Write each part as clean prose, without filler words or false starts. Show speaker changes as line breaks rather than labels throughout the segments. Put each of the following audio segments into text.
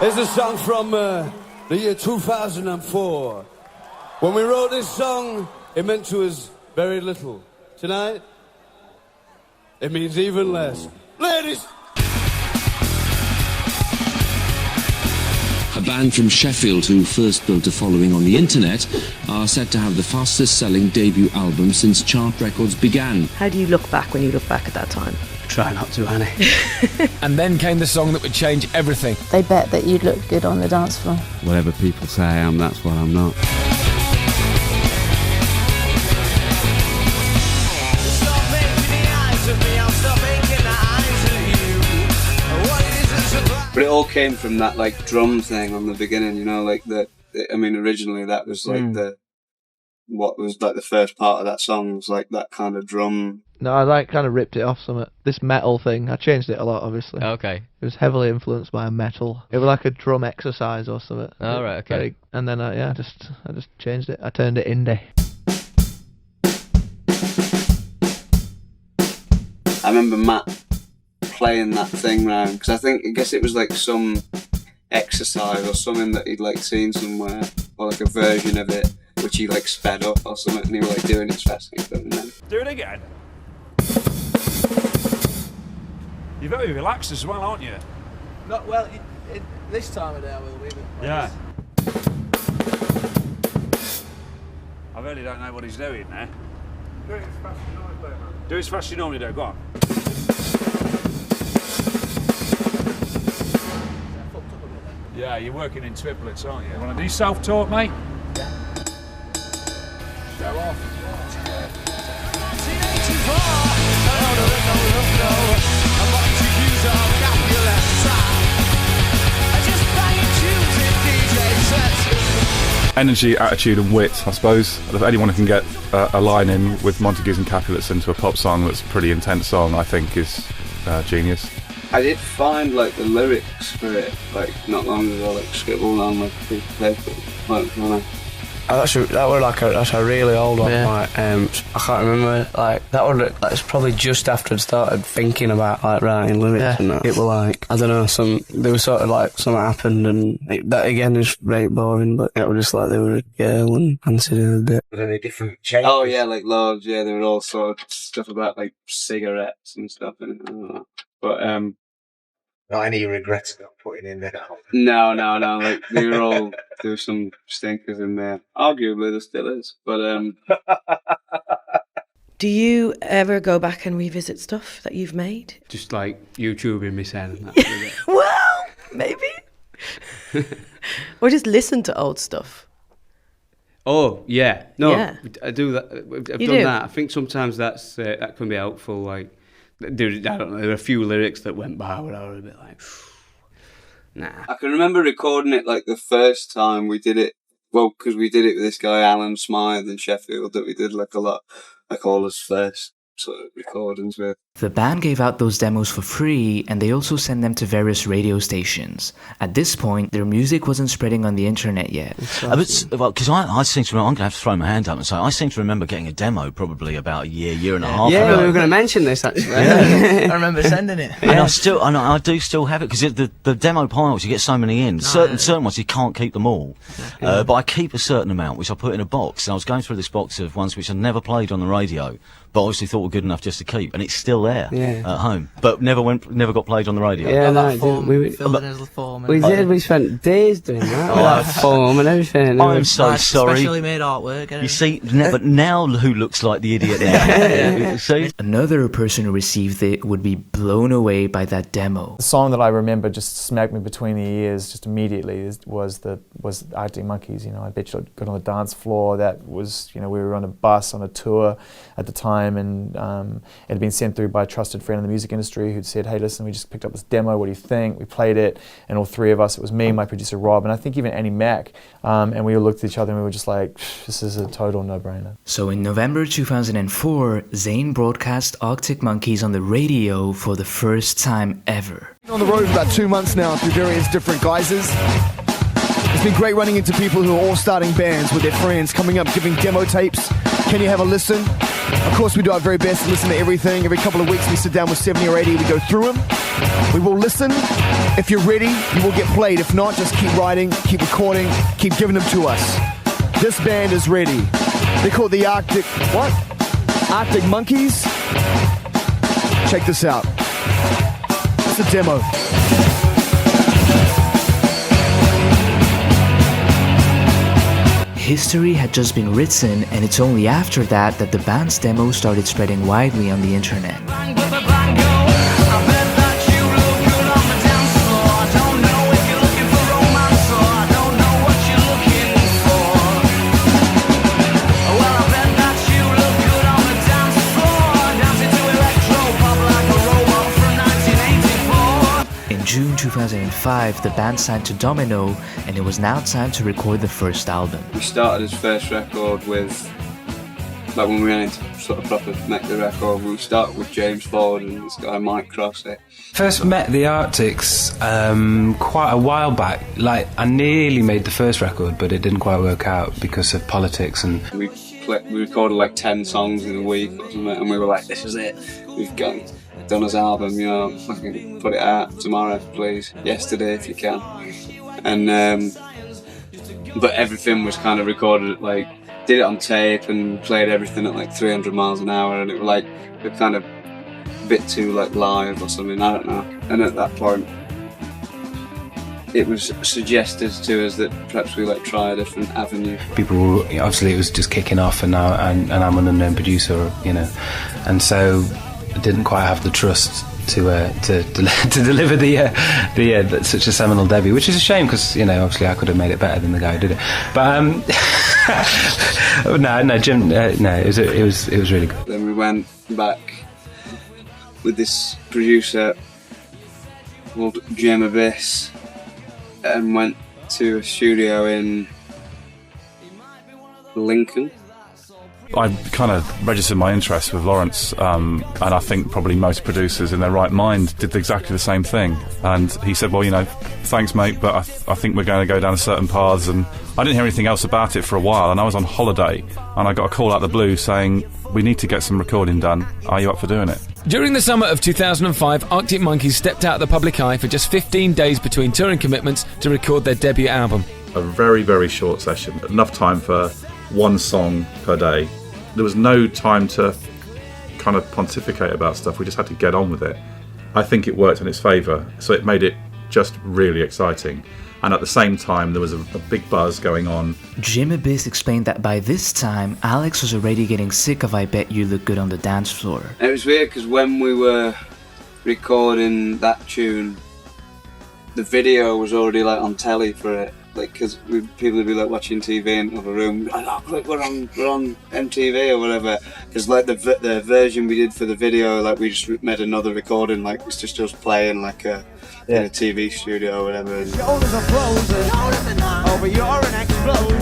It's a song from the year 2004. When we wrote this song, it meant to us very little. Tonight, it means even less. Ladies!
A band from Sheffield who first built a following on the internet are said to have the fastest selling debut album since chart records began.
How do you look back when you look back at that time?
Try not to, Annie.
And then came the song that would change everything.
They bet that you'd look good on the dance floor.
Whatever people say I am, that's what I'm not.
But it all came from that like drum thing on the beginning, you know, like originally that was like what was like the first part of that song was like that kind of drum.
No, I like kind of ripped it off something. This metal thing, I changed it a lot, obviously.
Okay.
It was heavily influenced by a metal. It was like a drum exercise or something.
Oh, right, okay.
And then I just changed it. I turned it indie.
I remember Matt playing that thing round because I guess it was like some exercise or something that he'd like seen somewhere, or like a version of it which he like sped up or something, and he was like doing it as fast as he could. And then
do it again. You're very relaxed as well, aren't you?
Not well. This time of day I will be.
Yeah. I really don't know what he's doing there. Do it as fast as you normally do, man. Do it as fast as you normally do. Go on. Yeah, you're working in triplets, aren't you? Want to do self-taught, mate? Yeah. Show off.
Energy, attitude and wit, I suppose. If anyone who can get a line in with Montagues and Capulets into a pop song that's a pretty intense song, I think is genius.
I did find like the lyrics for it like not long ago, like scribbled on like a piece of paper.
That's a really old one. Yeah. Like, I can't remember. Like that one. Like, it's probably just after I'd started thinking about like writing lyrics and that. It was like I don't know. There was sort of like something happened, and that again is very boring. But it was just like they were a girl and considered a bit.
Were there any different changes? Oh yeah, like loads. Yeah, there were all sort of stuff about like cigarettes and stuff in it. But
not any regrets about putting in there.
No. Like there were some stinkers in there. Arguably, there still is. But
do you ever go back and revisit stuff that you've made?
Just like YouTubing myself. And that.
Well, maybe. Or just listen to old stuff.
Oh yeah, no,
yeah.
I do that. I've done that. I think sometimes that can be helpful. Like. I don't know, there were a few lyrics that went by where I was a bit like, nah.
I can remember recording it like the first time we did it, well, because we did it with this guy, Alan Smythe in Sheffield, that we did like a lot, like all his first sort of recordings with.
The band gave out those demos for free, and they also sent them to various radio stations. At this point, their music wasn't spreading on the internet yet.
Because I seem to remember, I'm going to have to throw my hand up and say, I seem to remember getting a demo probably about a year and a half ago.
Yeah, we were going to mention this actually.
Yeah. I remember sending it.
And I do still have it, because the demo piles, you get so many in. Certain ones, you can't keep them all. But I keep a certain amount, which I put in a box. And I was going through this box of ones which I never played on the radio, but obviously thought were good enough just to keep, and it's still there at home, but never got played on the radio.
Yeah, we spent days doing that. That form and everything.
I'm so sorry.
Specially made artwork.
You see, but now who looks like the idiot now? See?
Another person who received it would be blown away by that demo.
The song that I remember just smacked me between the ears just immediately was Arctic Monkeys. You know, I bet you got on the dance floor. That was, you know, we were on a bus on a tour at the time, and it had been sent through by a trusted friend in the music industry who'd said, hey, listen, we just picked up this demo, what do you think? We played it, and all three of us, it was me, my producer Rob, and I think even Annie Mac, and we all looked at each other and we were just like, this is a total no-brainer.
So in November 2004, Zayn broadcast Arctic Monkeys on the radio for the first time ever.
On the road for about 2 months now through various different guises. It's been great running into people who are all starting bands with their friends, coming up, giving demo tapes. Can you have a listen? Of course, we do our very best to listen to everything. Every couple of weeks, we sit down with 70 or 80, we go through them. We will listen. If you're ready, you will get played. If not, just keep writing, keep recording, keep giving them to us. This band is ready. They call it the Arctic Monkeys. Check this out. It's a demo.
History had just been written, and it's only after that that the band's demo started spreading widely on the internet. In June 2005, the band signed to Domino, and it was now time to record the first album.
We started his first record with, like when we went into sort of proper make the record, we started with James Ford and this guy Mike Crossett.
First met the Arctics quite a while back. Like, I nearly made the first record, but it didn't quite work out because of politics. And
we recorded like 10 songs in a week or something, and we were like, this is it, we've done his album, you know, fucking put it out tomorrow, please, yesterday if you can. And but everything was kind of recorded, like, did it on tape and played everything at like 300 miles an hour, and it was like a kind of bit too like live or something, I don't know. And at that point it was suggested to us that perhaps we like try a different avenue.
people were, obviously it was just kicking off, and now and I'm an unknown producer, you know, and so I didn't quite have the trust to deliver the such a seminal debut, which is a shame because, you know, obviously I could have made it better than the guy who did it. But no, Jim, no, it was really good.
Then we went back with this producer called Jim Abyss and went to a studio in Lincoln.
I kind of registered my interest with Lawrence, and I think probably most producers in their right mind did exactly the same thing. And he said, well, you know, thanks mate, but I think we're going to go down certain paths. And I didn't hear anything else about it for a while, and I was on holiday and I got a call out of the blue saying, we need to get some recording done, are you up for doing it?
During the summer of 2005, Arctic Monkeys stepped out of the public eye for just 15 days between touring commitments to record their debut album.
A very, very short session, enough time for one song per day. There was no time to kind of pontificate about stuff, we just had to get on with it. I think it worked in its favour, so it made it just really exciting. And at the same time, there was a big buzz going on.
Jim Abyss explained that by this time, Alex was already getting sick of I Bet You Look Good on the Dance Floor.
It was weird because when we were recording that tune, the video was already like on telly for it. Like, because people would be like watching TV in another room, like, oh, look, we're on MTV or whatever. Because like the version we did for the video, like we just made another recording, like it's just us playing like in a TV studio or whatever. And
Shoulders are frozen, over you're an explosion.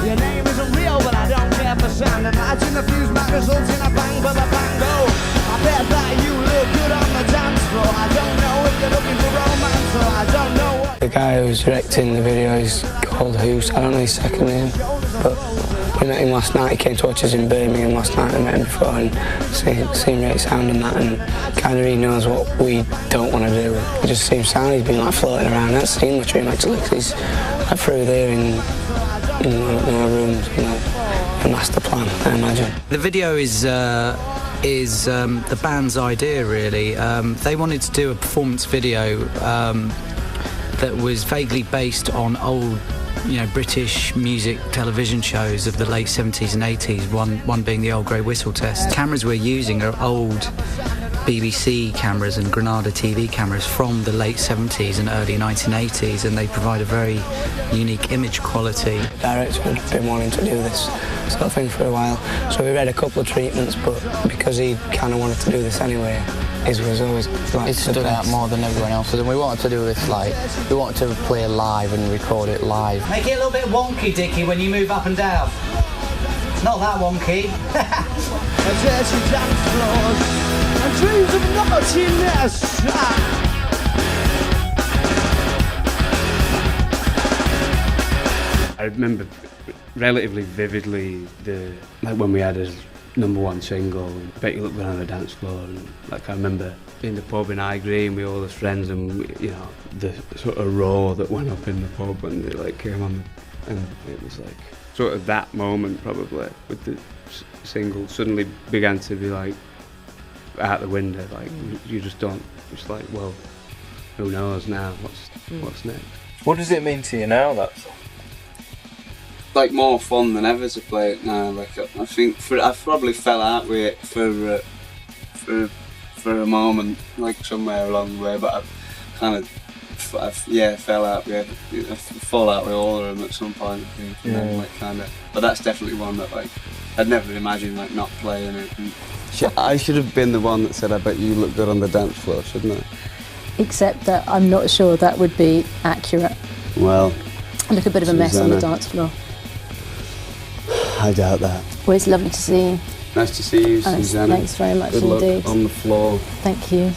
Your name isn't real, but I don't care for sound. Imagine the fuse might result in a bang, ba bang, go. I bet that you look good on the dance floor. I don't know if you're looking for romance, or I don't know what.
The guy who's directing the video is called Hoos. I don't know his second name, but we met him last night. He came to watch us in Birmingham last night. I met him before and seen great sound and that, and kind of he knows what we don't want to do. It just seems sound. He's been like floating around. That's seen much of him actually. He's like through there in our rooms, you know, a master plan, I imagine.
The video is the band's idea, really. They wanted to do a performance video that was vaguely based on old, you know, British music television shows of the late 70s and 80s, one being the Old Grey Whistle Test. Cameras we're using are old BBC cameras and Granada TV cameras from the late 70s and early 1980s, and they provide a very unique image quality.
The director had been wanting to do this sort of thing for a while, so we read a couple of treatments, but because he kind of wanted to do this anyway, his was always like...
It stood out more than everyone else's, and we wanted to do this like, we wanted to play live and record it live.
Make it a little bit wonky, Dickie, when you move up and down. Not that wonky.
Dirty dance floors and dreams of naughtiness.
I remember relatively vividly like when we had a
#1 single. I Bet You Look Good on the Dance Floor. And like I remember in the pub in High Green with all his friends, and you know the sort of roar that went up in the pub when they like came on, and it was like sort of that moment probably with the single suddenly began to be like out the window. Like you just don't. It's like, well, who knows now? What's next?
What does it mean to you now, that song?
Like more fun than ever to play it now. Like I think I probably fell out with it for a moment, like somewhere along the way. But I kind of fell out with it. I fall out with all of them at some point. I think. And then, like kind of. But that's definitely one that like I'd never imagined like not playing it. And
I should have been the one that said, "I bet you look good on the dance floor," shouldn't I?
Except that I'm not sure that would be accurate.
Well,
I look a bit of a mess on the dance floor.
I doubt that.
Well, it's lovely to see you.
Nice to see you, Susanna.
Thanks very much
Good
indeed.
luck on the floor.
Thank you.